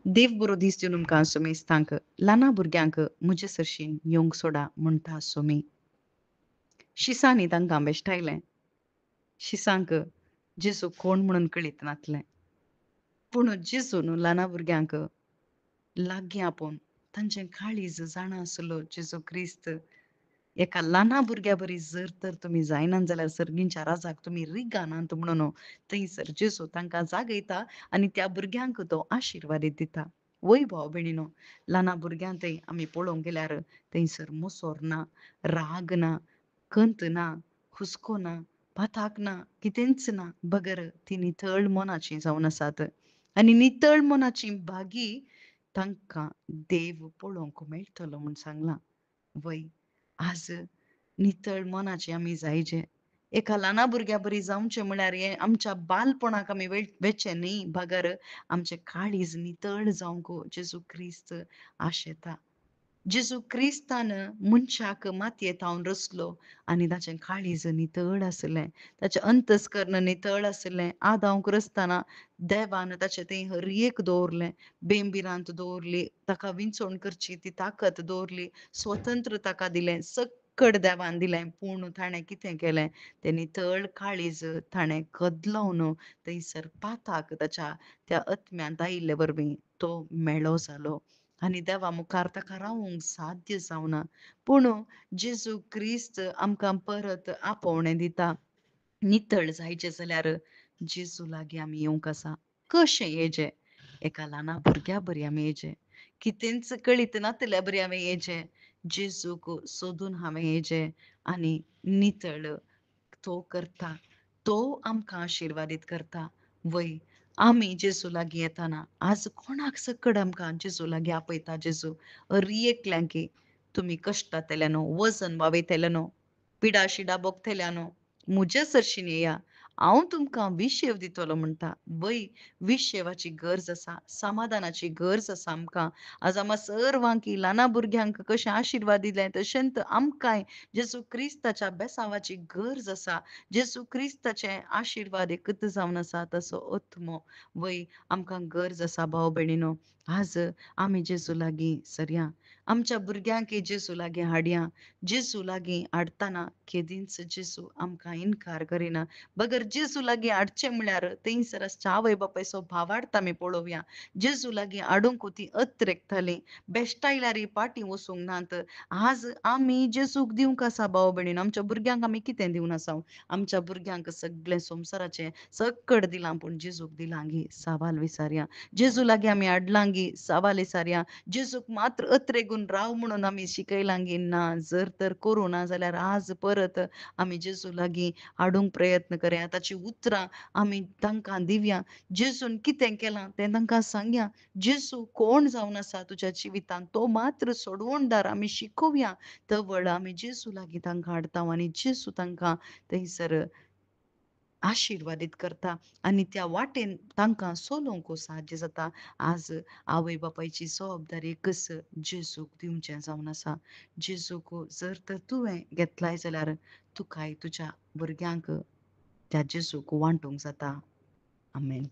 देव बरो दीस दिवन तुमकां आसूं तांक ल्हाना भुरग्यांक म्हजे सरशीन येवंक सोडा म्हणटा आसूं शिसांनी तांकां बेश्टायलें. शिसांक जेजू कोण म्हणून कळीत नासलें. पूण जेजू न्हू ल्हाना भुरग्यांक लागीं आपोवन तांचें काळीज जाणा आसलो जेजू क्रिस्त. एका ल्हाना भुरग्या बरी जर तर तुमी जायनात जाल्यार सर्गींच्या राजाक तुमी रिगानात म्हणून थंयसर जेजू तांकां जागयता आनी त्या भुरग्यांक तो आशिर्वादीत दिता. वय भाव भयणीनो, ल्हाना भुरग्यां थंय आमी पळोवंक गेल्यार थंयसर मोसोर ना, राग ना, खंत ना, हुस्को ना, पाताक ना, कितेंच ना. बगर ती नितळ मोनाची जावन आसात. आनी नितळ मोनाची भागी तांकां देव पळोवंक मेळटलो म्हूण सांगलां. वय आज नितळ मनाचे आमी जायचे. एका ल्हाना भुरग्या बरी जावचें म्हळ्यार हें आमच्या बालपणाक आमी वेचें न्ही, भागर आमचें काळीज नितळ जावंक जेजू क्रिस्त आशेता. जेजू क्रिस्तान मनशाक मातयेंत हावन रचलो आनी ताचें काळीज नितळ आसलें. ताचें अंतस्करण नितळ आसलें. आदांक रचतना देवान ताचें थंय हरयेक दवरलें. बेंबिरांत दवरली, ताका विंचोण करची ती ताकत दवरली, स्वतंत्र ताका दिलें, सकट देवान दिलें. पूण ताणें कितें केलें? तें नितळ काळीज ताणें कदलावन थंयसर पाताक ताच्या त्या आत्म्यांत आयिल्ले वरवीं तो मेळो जालो. आनी देवा मुखार ताका रावंक साध्य जावना. पूण जेजू क्रिस्त आमकां परत आपोवणें दिता. नितळ जायचें जाल्यार जेजू लागीं आमी येवंक आसा. कशें येवचें? एका ल्हाना भुरग्या बरी आमी येवचें. कितेंच कळीत नासल्या बरी हांवें येवचें. जेजूक सोदून हांवें येवचें आनी नितळ तो करता. तो आमकां आशिर्वादीत करता. वय आमी जेजू लागीं येताना आज कोणाक सकट आमकां जेजू लागीं आपयता जेजू. एकल्यांकी तुमी कश्टांतल्यानो, वजन वावयतल्यानो, पिडा-शिडा भोगतल्यानो म्हजे सरशीन येया. हांव तुमकां विशेव दितलो म्हणटा. वय विशेवाची गरज आसा, समाधानाची गरज आसा आमकां. आज आम्हा सर्वांक ल्हाना भुरग्यांक कशें आशिर्वाद दिलें तशेंच आमकांय जेजू क्रिस्ताच्या बेसांवाची गरज आसा. जेजू क्रिस्ताचें आशिर्वाद एकच जावन आसा तसो आत्मो. वय आमकां गरज आसा भाव भयणीनो. आज आमी जेजू लागीं सरया. आमच्या भुरग्यांक जेजू लागीं हाडया. जेजू लागीं हाडटाना केदींच जेजू आमकां इन्कार करिना. बगर जेजू लागीं हाडचें म्हळ्यार थंयसर आसच्या आवय बापायचो भावार्थ आमी पळोवया. जेजू लागीं हाडूंक तीं अत्रेकतालीं. बेश्टायल्यार फाटीं वचूंक नात. आज आमी जेजूक दिवंक आसा भाव भयणीनो. आमच्या भुरग्यांक आमी कितें दिवन आसा? आमच्या भुरग्यांक सगळें संवसाराचें सकट दिलां पूण जेजूक दिलां साबाल विचारया. जेजू लागीं आमी हाडलां साबाल विचारया. जेजूक मात्र अत्रेगून राव म्हणून आमी शिकयलां ना. जर तर करूं ना जाल्यार आज परत आमी जेजू लागीं हाडूंक प्रयत्न करया. ताची उतरां आमी तांकां दिवया. जेजून कितें केलां तें तांकां सांगया. जेजू कोण जावन आसा तुज्या जिवितांत तो मात्र सोडवणदार आमी शिकोवया. तवळ आमी जेजू लागीं तांकां हाडटा आनी जेजू तांकां थंयसर आशिर्वादीत करता आनी त्या वाटेन तांकां चलोवंक साध्य जाता. आज आवय बापायची जबाबदारी एकच जेजूक दिवचें जावन आसा. जेजूक जर तर तुवें घेतलाय जाल्यार तुकाय तुज्या भुरग्यांक त्या जेजूक वांटूंक जाता. आमेन.